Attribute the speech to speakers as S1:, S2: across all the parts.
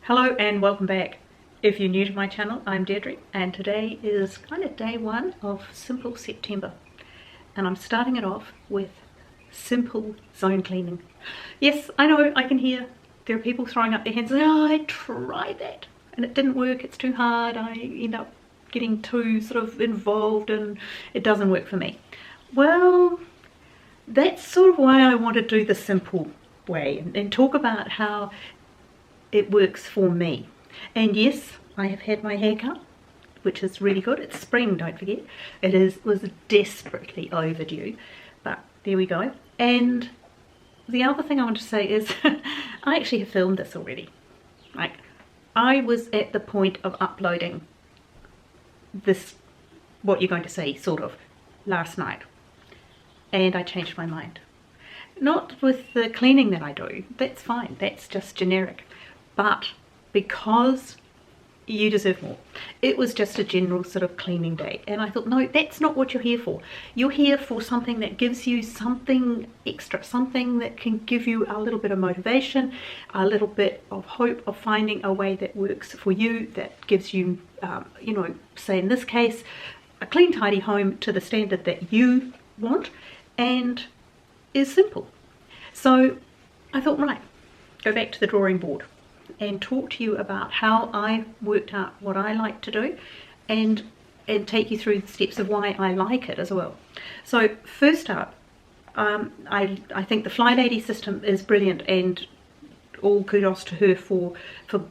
S1: Hello and welcome back. If you're new to my channel, I'm Deirdre and today is kind of day one of Simple September, and I'm starting it off with simple zone cleaning. Yes, I know, I can hear there are people throwing up their hands and oh, I tried that and it didn't work, it's too hard, I end up getting too sort of involved and it doesn't work for me. Well, that's sort of why I want to do the simple way and talk about how it works for me. And yes, I have had my hair cut, which is really good. It's spring, don't forget. Was desperately overdue, but there we go. And the other thing I want to say is I actually have filmed this already. Like, I was at the point of uploading this, what you're going to see, sort of, last night, and I changed my mind. Not with the cleaning that I do, that's fine, that's just generic. But because you deserve more, it was just a general sort of cleaning day, and I thought, no, that's not what you're here for. You're here for something that gives you something extra, something that can give you a little bit of motivation, a little bit of hope of finding a way that works for you, that gives you, you know, say in this case, a clean, tidy home to the standard that you want and is simple. So I thought, right, go back to the drawing board and talk to you about how I worked out what I like to do and take you through the steps of why I like it as well. So first up, I think the Fly Lady system is brilliant, and all kudos to her for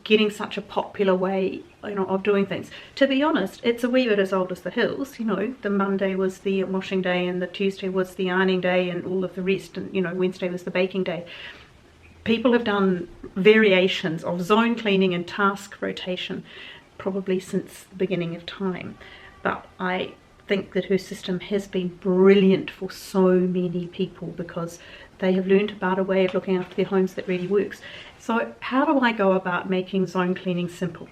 S1: getting such a popular way, you know, of doing things. To be honest, it's a wee bit as old as the hills. You know, the Monday was the washing day and the Tuesday was the ironing day and all of the rest, and you know, Wednesday was the baking day. People have done variations of zone cleaning and task rotation probably since the beginning of time, but I think that her system has been brilliant for so many people because they have learned about a way of looking after their homes that really works. So how do I go about making zone cleaning simple?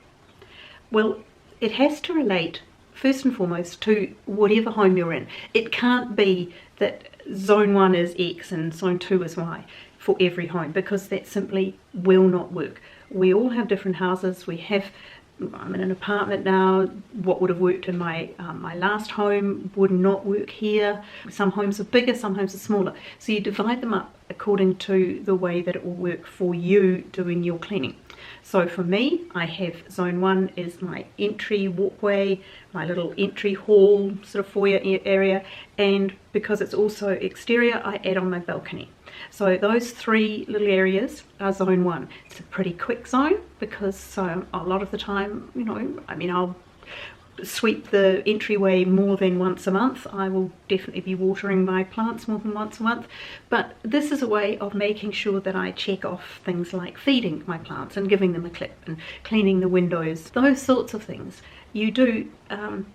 S1: Well, it has to relate first and foremost to whatever home you're in. It can't be that zone 1 is X and zone 2 is Y for every home, because that simply will not work. We all have different houses. I'm in an apartment now. What would have worked in my last home would not work here. Some homes are bigger, some homes are smaller. So you divide them up according to the way that it will work for you doing your cleaning. So for me, I have zone 1 is my entry walkway, my little entry hall, sort of foyer area, and because it's also exterior, I add on my balcony. So those 3 little areas are zone 1. It's a pretty quick zone because a lot of the time, you know, I mean, I'll sweep the entryway more than once a month. I will definitely be watering my plants more than once a month, but this is a way of making sure that I check off things like feeding my plants and giving them a clip and cleaning the windows, those sorts of things. You do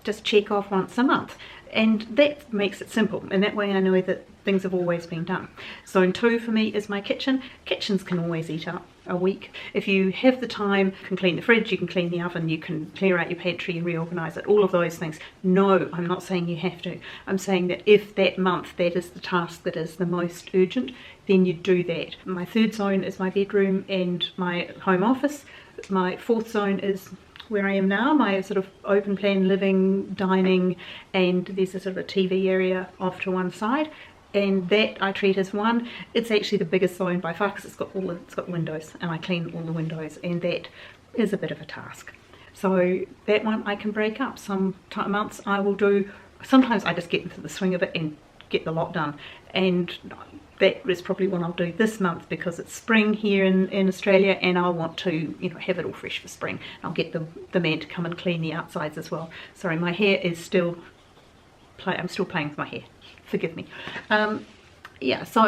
S1: just check off once a month, and that makes it simple, and that way I know that things have always been done. Zone 2 for me is my kitchen. Kitchens can always eat up a week. If you have the time, you can clean the fridge, you can clean the oven, you can clear out your pantry and reorganize it, all of those things. No, I'm not saying you have to. I'm saying that if that month that is the task that is the most urgent, then you do that. My 3rd zone is my bedroom and my home office. My 4th zone is where I am now, my sort of open plan living, dining, and there's a sort of a TV area off to one side, and that I treat as 1. It's actually the biggest zone by far because it's got windows, and I clean all the windows, and that is a bit of a task. So that one I can break up. Some months I will do, sometimes I just get into the swing of it and get the lot done, and that is probably what I'll do this month because it's spring here in Australia, and I'll want to, you know, have it all fresh for spring. I'll get the man to come and clean the outsides as well. Sorry, my hair is still, I'm still playing with my hair. Forgive me. Yeah, so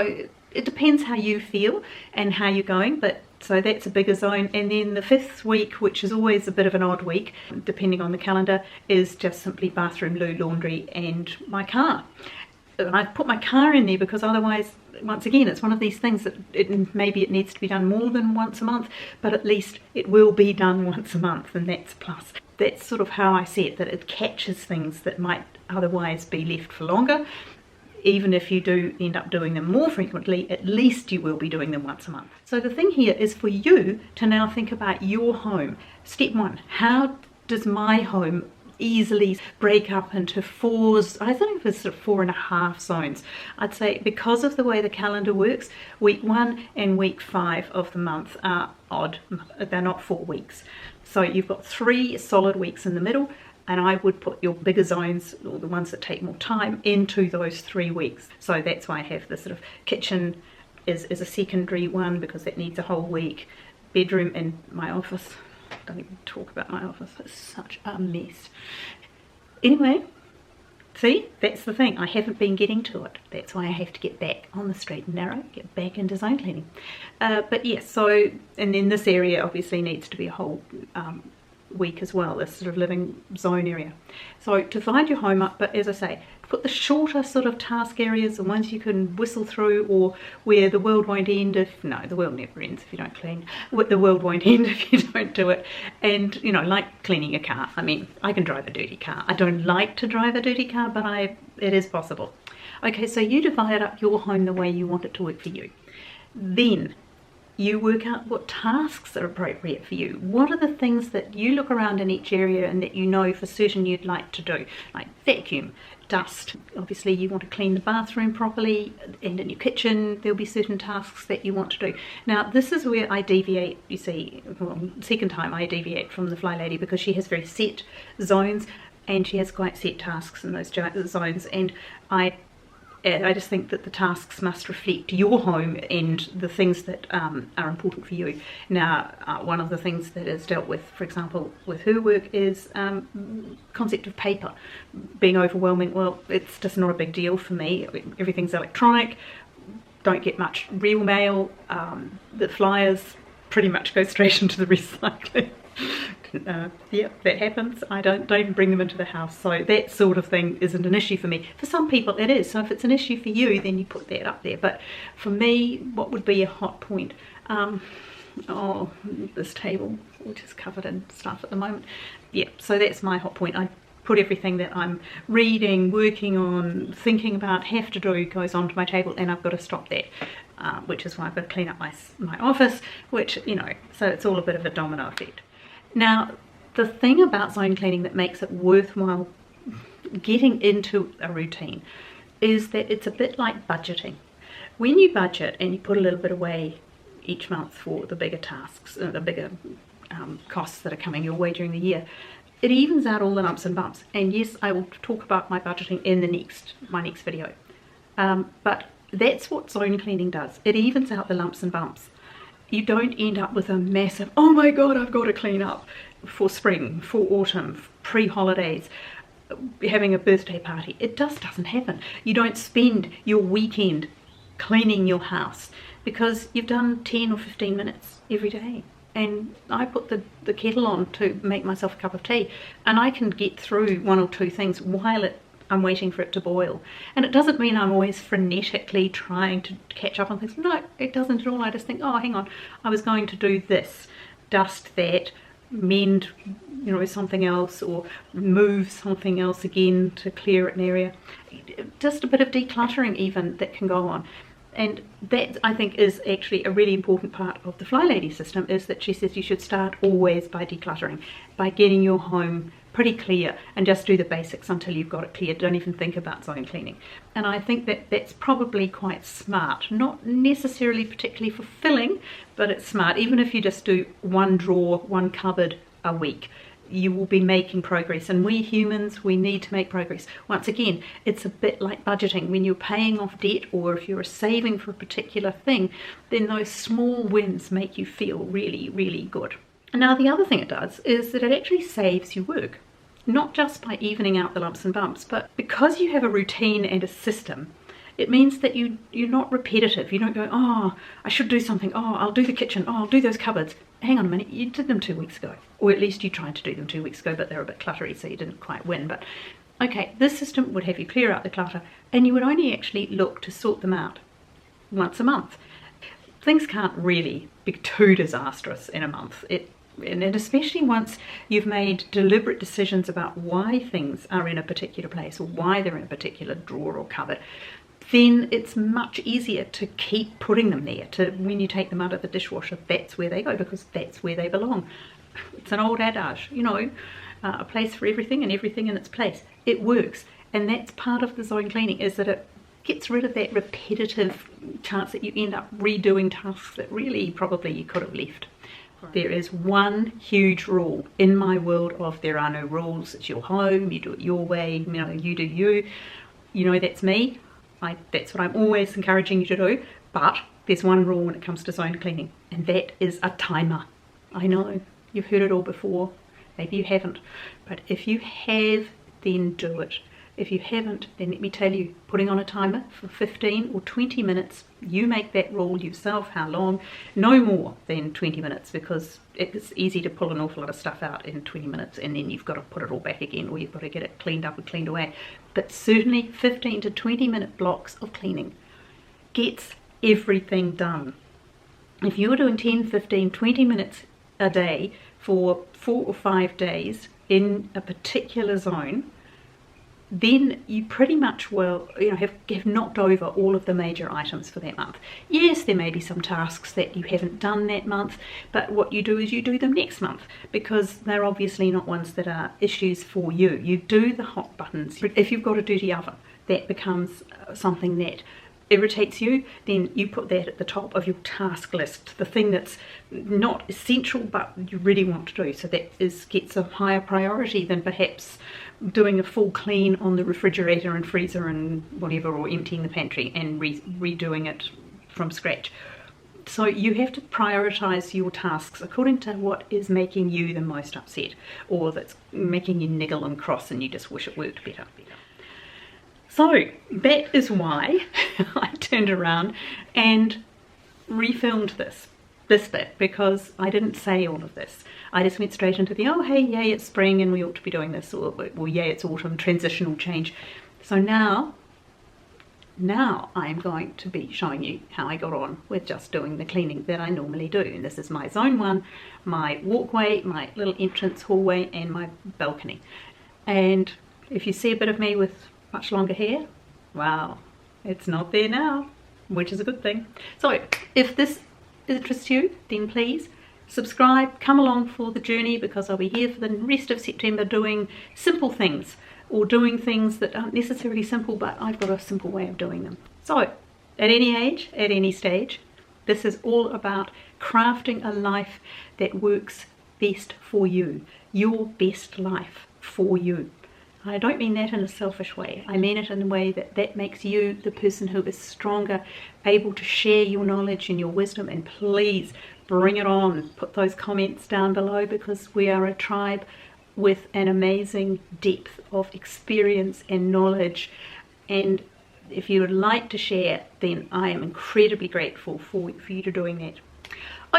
S1: it depends how you feel and how you're going, but so that's a bigger zone. And then the 5th week, which is always a bit of an odd week, depending on the calendar, is just simply bathroom, loo, laundry, and my car. And I put my car in there because otherwise, once again, it's one of these things that maybe it needs to be done more than once a month, but at least it will be done once a month, and that's a plus. That's sort of how I see it, that it catches things that might otherwise be left for longer. even if you do end up doing them more frequently, at least you will be doing them once a month. So the thing here is for you to now think about your home. Step one, how does my home easily break up into fours? I think it's sort of 4.5 zones. I'd say because of the way the calendar works, week 1 and week 5 of the month are odd. They're not 4 weeks. So you've got 3 solid weeks in the middle, and I would put your bigger zones, or the ones that take more time, into those 3 weeks. So that's why I have the sort of kitchen is a secondary one, because that needs a whole week. Bedroom and my office. Don't even talk about my office, it's such a mess. Anyway, see, that's the thing, I haven't been getting to it. That's why I have to get back on the straight and narrow, get back into zone cleaning. But yes, so, and then this area obviously needs to be a whole week as well, this sort of living zone area. So divide your home up, but as I say, put the shorter sort of task areas, the ones you can whistle through, or where the world won't end if, no, the world never ends if you don't clean, the world won't end if you don't do it. And you know, like cleaning a car, I mean, I can drive a dirty car. I don't like to drive a dirty car, but it is possible. Okay, so you divide up your home the way you want it to work for you. Then you work out what tasks are appropriate for you. What are the things that you look around in each area and that you know for certain you'd like to do, like vacuum, dust. Obviously you want to clean the bathroom properly, and in your kitchen there'll be certain tasks that you want to do. Now this is where I deviate, you see, well, second time I deviate from the Fly Lady, because she has very set zones and she has quite set tasks in those zones, and I just think that the tasks must reflect your home and the things that are important for you. Now, one of the things that is dealt with, for example, with her work is concept of paper being overwhelming. Well, it's just not a big deal for me. Everything's electronic, don't get much real mail. The flyers pretty much go straight into the recycling. Yeah, that happens. I don't even bring them into the house, so that sort of thing isn't an issue for me. For some people it is, so if it's an issue for you, then you put that up there. But for me, what would be a hot point? Oh, this table, which is covered in stuff at the moment. Yeah, so that's my hot point. I put everything that I'm reading, working on, thinking about, have to do, goes onto my table, and I've got to stop that. Which is why I've got to clean up my office, which, you know, so it's all a bit of a domino effect. Now, the thing about zone cleaning that makes it worthwhile getting into a routine is that it's a bit like budgeting. When you budget and you put a little bit away each month for the bigger tasks, the bigger costs that are coming your way during the year, it evens out all the lumps and bumps. And yes, I will talk about my budgeting in my next video. But that's what zone cleaning does. It evens out the lumps and bumps. You don't end up with a massive, oh my god, I've got to clean up for spring, for autumn, pre-holidays, having a birthday party. It just doesn't happen. You don't spend your weekend cleaning your house because you've done 10 or 15 minutes every day. And I put the kettle on to make myself a cup of tea, and I can get through 1 or 2 things while I'm waiting for it to boil. And it doesn't mean I'm always frenetically trying to catch up on things. No, it doesn't at all. I just think, oh, hang on, I was going to do this, dust that, mend, you know, something else, or move something else again to clear an area. Just a bit of decluttering even that can go on. And that, I think, is actually a really important part of the Fly Lady system, is that she says you should start always by decluttering, by getting your home pretty clear, and just do the basics until you've got it clear. Don't even think about zone cleaning. And I think that that's probably quite smart. Not necessarily particularly fulfilling, but it's smart. Even if you just do 1 drawer, 1 cupboard a week, you will be making progress. And we humans, we need to make progress. Once again, it's a bit like budgeting. When you're paying off debt, or if you're saving for a particular thing, then those small wins make you feel really, really good. And now the other thing it does is that it actually saves you work. Not just by evening out the lumps and bumps, but because you have a routine and a system, it means that you're not repetitive. You don't go, oh, I should do something, oh, I'll do the kitchen, oh, I'll do those cupboards. Hang on a minute, you did them 2 weeks ago. Or at least you tried to do them 2 weeks ago, but they're a bit cluttery, so you didn't quite win. But okay, this system would have you clear out the clutter, and you would only actually look to sort them out once a month. Things can't really be too disastrous in a month. And especially once you've made deliberate decisions about why things are in a particular place, or why they're in a particular drawer or cupboard, then it's much easier to keep putting them there. To when you take them out of the dishwasher, that's where they go, because that's where they belong. It's an old adage, you know, a place for everything and everything in its place. It works, and that's part of the zone cleaning, is that it gets rid of that repetitive chance that you end up redoing tasks that really probably you could have left. There is one huge rule in my world of there are no rules. It's your home, you do it your way, you know, you do you. You know, that's me. That's what I'm always encouraging you to do. But there's one rule when it comes to zone cleaning, and that is a timer. I know, you've heard it all before. Maybe you haven't. But if you have, then do it. If you haven't, then let me tell you, putting on a timer for 15 or 20 minutes, you make that rule yourself. How long? No more than 20 minutes, because it's easy to pull an awful lot of stuff out in 20 minutes and then you've got to put it all back again, or you've got to get it cleaned up and cleaned away. But certainly 15 to 20 minute blocks of cleaning gets everything done. If you're doing 10, 15, 20 minutes a day for 4 or 5 days in a particular zone, then you pretty much will, you know, have knocked over all of the major items for that month. Yes, there may be some tasks that you haven't done that month, but what you do is you do them next month, because they're obviously not ones that are issues for you. You do the hot buttons. If you've got a dirty oven, that becomes something that irritates you, then you put that at the top of your task list, the thing that's not essential but you really want to do. So that gets a higher priority than perhaps doing a full clean on the refrigerator and freezer and whatever, or emptying the pantry and redoing it from scratch. So you have to prioritize your tasks according to what is making you the most upset, or that's making you niggle and cross and you just wish it worked better. So that is why I turned around and refilmed this bit, because I didn't say all of this. I just went straight into the, oh hey, yay, it's spring and we ought to be doing this, or yay, it's autumn, transitional change. So now I'm going to be showing you how I got on with just doing the cleaning that I normally do. And this is my zone 1, my walkway, my little entrance hallway, and my balcony. And if you see a bit of me with much longer hair, wow, it's not there now, which is a good thing. So if this interests you, then please subscribe, come along for the journey, because I'll be here for the rest of September doing simple things, or doing things that aren't necessarily simple, but I've got a simple way of doing them. So at any age, at any stage, this is all about crafting a life that works best for you, your best life for you. I don't mean that in a selfish way. I mean it in a way that makes you the person who is stronger, able to share your knowledge and your wisdom. And please bring it on. Put those comments down below, because we are a tribe with an amazing depth of experience and knowledge. And if you would like to share, then I am incredibly grateful for you to doing that.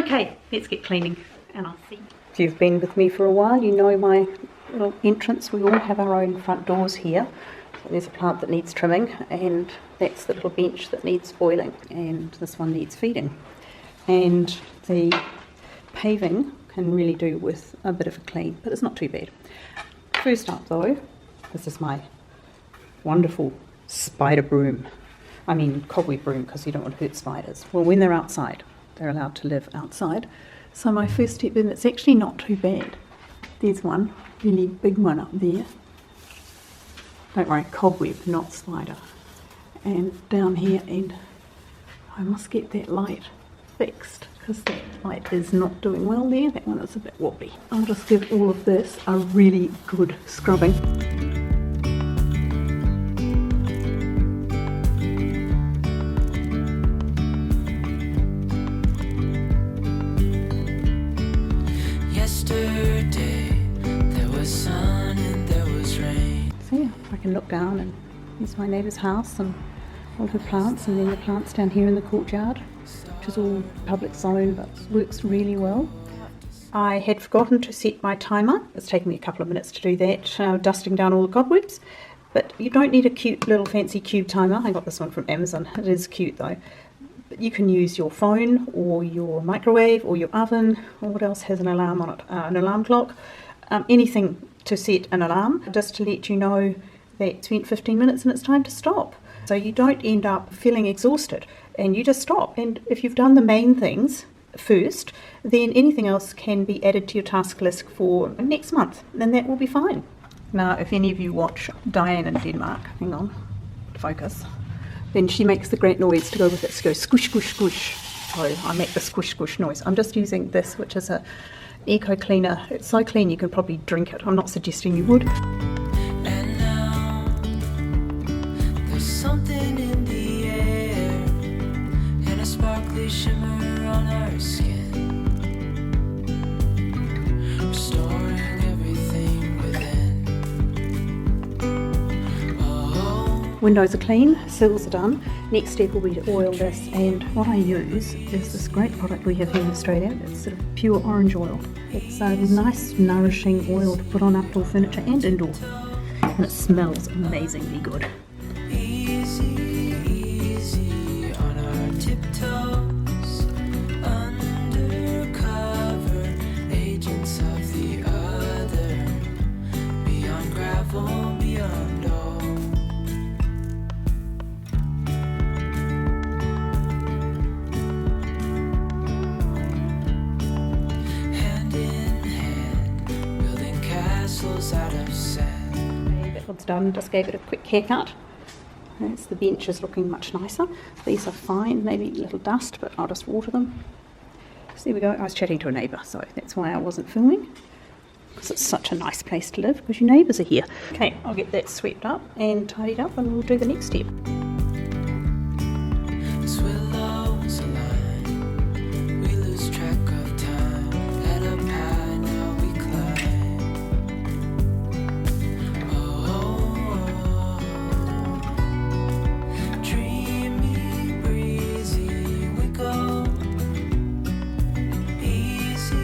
S1: Okay, let's get cleaning, and I'll see you. If you've been with me for a while, you know my little entrance. We all have our own front doors here. So there's a plant that needs trimming, and that's the little bench that needs oiling, and this one needs feeding. And the paving can really do with a bit of a clean, but it's not too bad. First up though, this is my wonderful spider broom. I mean cobweb broom, because you don't want to hurt spiders. Well, when they're outside, they're allowed to live outside. So my first step in, it's actually not too bad. There's one, really big one up there. Don't worry, cobweb, not spider. And down here, and I must get that light fixed, because that light is not doing well there. That one is a bit wobbly. I'll just give all of this a really good scrubbing. I can look down, and there's my neighbour's house and all her plants, and then the plants down here in the courtyard, which is all public zone but works really well. I had forgotten to set my timer. It's taken me a couple of minutes to do that, dusting down all the cobwebs. But you don't need a cute little fancy cube timer. I got this one from Amazon. It is cute though. But you can use your phone or your microwave or your oven, or what else has an alarm on it? An alarm clock. Anything to set an alarm, just to let you know that it's spent 15 minutes and it's time to stop. So you don't end up feeling exhausted and you just stop. And if you've done the main things first, then anything else can be added to your task list for next month, and that will be fine. Now, if any of you watch Diane in Denmark, hang on, focus, then she makes the great noise to go with it. She goes squish, squish, squish. So I make the squish, squish noise. I'm just using this, which is a eco cleaner. It's so clean you can probably drink it. I'm not suggesting you would.
S2: And now there's something in the air and a sparkly shimmer on our skin, restoring everything within. Oh.
S1: Windows are clean, sills are done. Next step will be to oil this, and what I use is this great product we have here in Australia. It's sort of pure orange oil. It's a nice nourishing oil to put on outdoor furniture and indoor, and it smells amazingly good.
S2: Easy, easy on our tiptoes, undercover agents of the other, beyond gravel, beyond all. Hand in hand, building castles out of sand.
S1: Okay, that one's done. Just gave it a quick haircut. That's the bench is looking much nicer. These are fine, maybe a little dust, but I'll just water them. So there we go. I was chatting to a neighbour, so that's why I wasn't filming, because it's such a nice place to live because your neighbours are here. Okay, I'll get that swept up and tidied up, and we'll do the next step.
S2: As willows align, we lose track of time. Head up high, now we climb. Oh, dreamy, breezy, we go. Easy,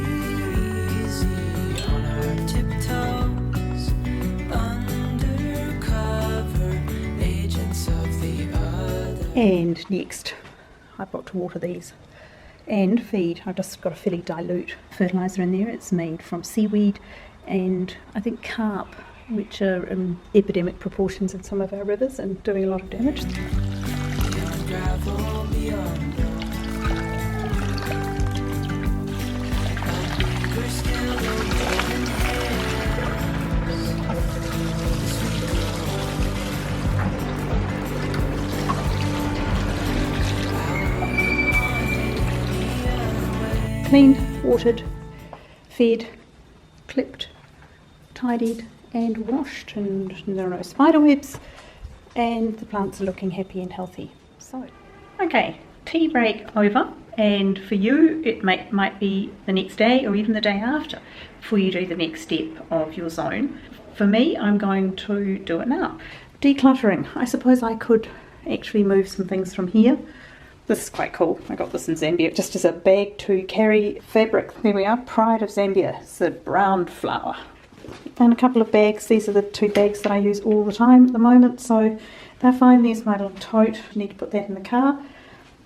S2: easy on our tiptoes, undercover agents of the other.
S1: And next, I've got to water these and feed. I've just got a fairly dilute fertiliser in there. It's made from seaweed and I think carp, which are in epidemic proportions in some of our rivers and doing a lot of damage.
S2: Beyond gravel, beyond all. A bigger scale of golden
S1: Cleaned, watered, fed, clipped, tidied and washed, and there are no spider webs, and the plants are looking happy and healthy. So, okay, tea break over, and for you it might be the next day or even the day after before you do the next step of your zone. For me, I'm going to do it now. Decluttering. I suppose I could actually move some things from here. This is quite cool. I got this in Zambia just as a bag to carry fabric. There we are, Pride of Zambia. It's a brown flower. And a couple of bags. These are the two bags that I use all the time at the moment, so they're fine. There's my little tote. I need to put that in the car.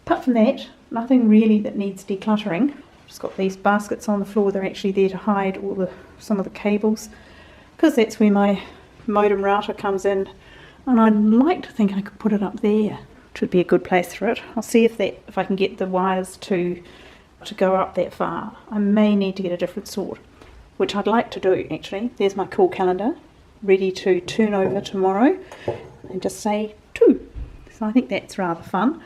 S1: Apart from that, nothing really that needs decluttering. Just got these baskets on the floor. They're actually there to hide some of the cables, because that's where my modem router comes in, and I'd like to think I could put it up there. Which would be a good place for it. I'll see if I can get the wires to go up that far. I may need to get a different sort, which I'd like to do actually. There's my cool calendar, ready to turn over tomorrow and just say 2. So I think that's rather fun.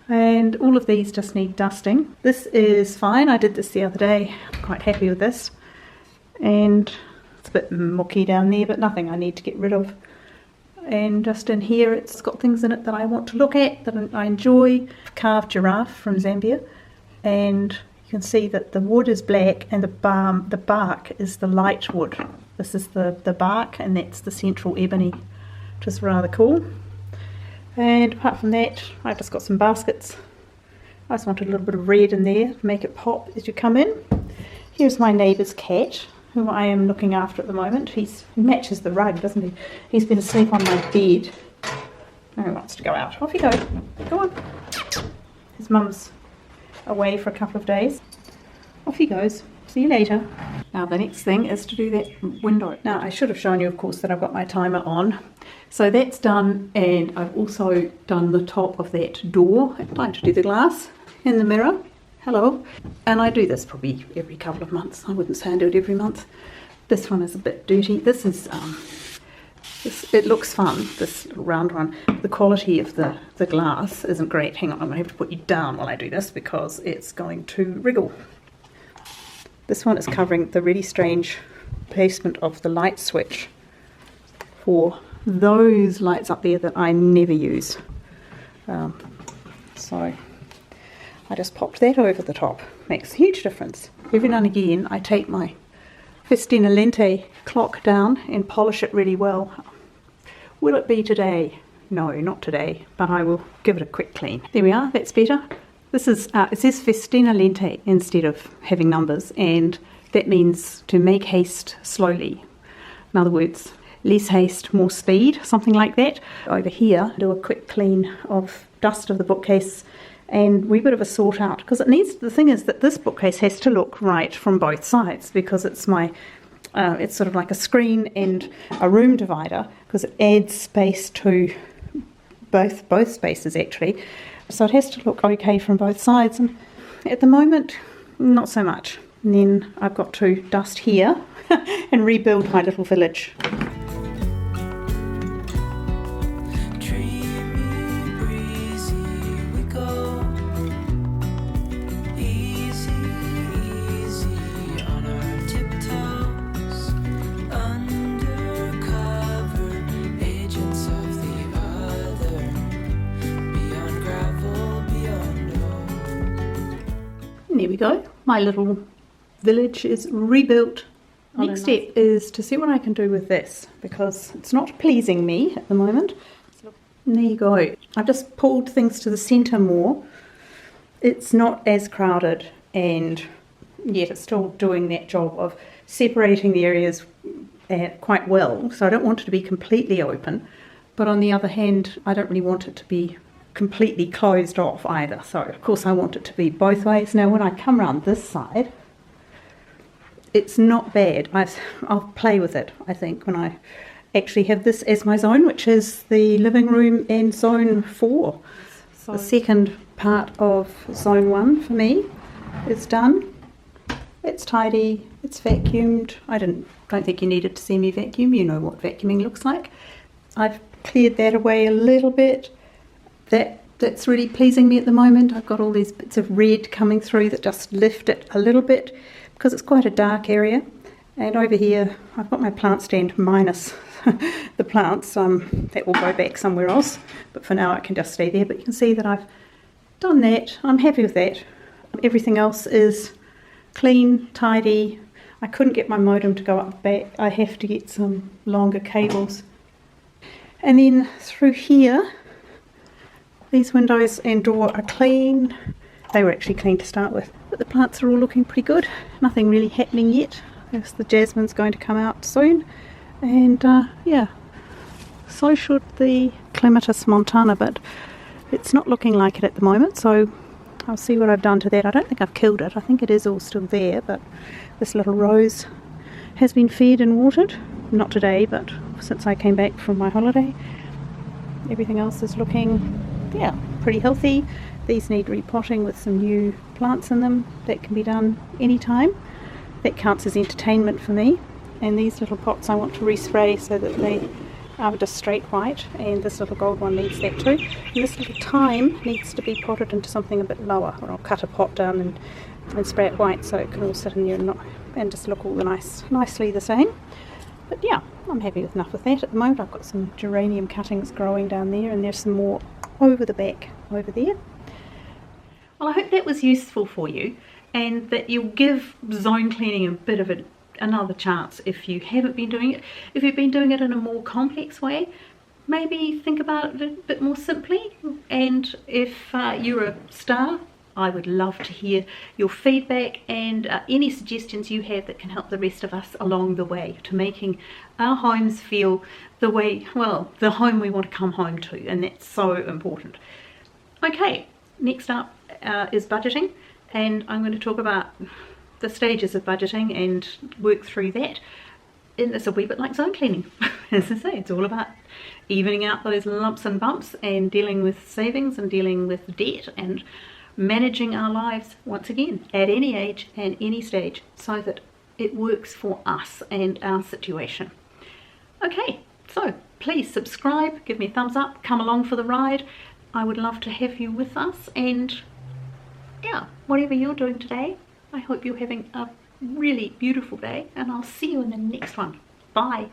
S1: And all of these just need dusting. This is fine. I did this the other day. I'm quite happy with this. And it's a bit mucky down there, but nothing I need to get rid of. And just in here, it's got things in it that I want to look at, that I enjoy. Carved giraffe from Zambia, and you can see that the wood is black and the bark is the light wood. This is the bark, and that's the central ebony, which is rather cool. And apart from that, I've just got some baskets. I just wanted a little bit of red in there to make it pop as you come in. Here's my neighbour's cat, who I am looking after at the moment. He matches the rug, doesn't he? He's been asleep on my bed. Now he wants to go out. Off you go. Go on. His mum's away for a couple of days. Off he goes. See you later. Now the next thing is to do that window. Now I should have shown you, of course, that I've got my timer on. So that's done, and I've also done the top of that door. Time to do the glass in the mirror. Hello. And I do this probably every couple of months. I wouldn't say I do it every month. This one is a bit dirty. This is, it looks fun, this little round one. The quality of the glass isn't great. Hang on, I'm going to have to put you down while I do this because it's going to wriggle. This one is covering the really strange placement of the light switch for those lights up there that I never use. So I just popped that over the top. Makes a huge difference. Every now and again I take my Festina Lente clock down and polish it really well. Will it be today? No, not today, but I will give it a quick clean. There we are, that's better. This is, it says Festina Lente instead of having numbers, and that means to make haste slowly. In other words, less haste, more speed, something like that. Over here, do a quick clean of dust of the bookcase and a wee bit of a sort out, because it needs, the thing is that this bookcase has to look right from both sides, because it's my, it's sort of like a screen and a room divider, because it adds space to both spaces actually. So it has to look okay from both sides, and at the moment, not so much. And then I've got to dust here and rebuild my little village. There we go, my little village is rebuilt. Next step is to see what I can do with this, because it's not pleasing me at the moment. And there you go. I've just pulled things to the centre more. It's not as crowded, and yet it's still doing that job of separating the areas quite well. So I don't want it to be completely open, but on the other hand, I don't really want it to be completely closed off either. So of course I want it to be both ways. Now when I come around this side, it's not bad. I'll play with it, I think, when I actually have this as my zone, which is the living room and zone 4. So the second part of zone 1 for me is done. It's tidy, it's vacuumed. I don't think you needed to see me vacuum. You know what vacuuming looks like. I've cleared that away a little bit. That's really pleasing me at the moment. I've got all these bits of red coming through that just lift it a little bit, because it's quite a dark area. And over here I've got my plant stand minus the plants. That will go back somewhere else, but for now it can just stay there. But you can see that I've done that. I'm happy with that. Everything else is clean, tidy. I couldn't get my modem to go up back. I have to get some longer cables. And then through here, these windows and door are clean. They were actually clean to start with, but the plants are all looking pretty good. Nothing really happening yet. There's the jasmine's going to come out soon, and yeah, so should the Clematis montana, but it's not looking like it at the moment, so I'll see what I've done to that. I don't think I've killed it. I think it is all still there, but this little rose has been fed and watered. Not today, but since I came back from my holiday. Everything else is looking, yeah, pretty healthy. These need repotting with some new plants in them. That can be done anytime. That counts as entertainment for me. And these little pots I want to respray so that they are just straight white, and this little gold one needs that too. And this little thyme needs to be potted into something a bit lower, or I'll cut a pot down and spray it white so it can all sit in there and just look all nicely the same. But yeah, I'm happy with enough with that at the moment. I've got some geranium cuttings growing down there, and there's some more over the back over there. Well, I hope that was useful for you, and that you'll give zone cleaning a bit of another chance if you haven't been doing it. If you've been doing it in a more complex way, maybe think about it a bit more simply. And if you're a star, I would love to hear your feedback and any suggestions you have that can help the rest of us along the way to making our homes feel the way, well, the home we want to come home to, and that's so important. Okay, next up is budgeting, and I'm going to talk about the stages of budgeting and work through that. And it's a wee bit like zone cleaning. As I say, it's all about evening out those lumps and bumps and dealing with savings and dealing with debt and managing our lives, once again, at any age and any stage, so that it works for us and our situation. Okay, so please subscribe, give me a thumbs up, come along for the ride. I would love to have you with us, and yeah, whatever you're doing today, I hope you're having a really beautiful day, and I'll see you in the next one. Bye.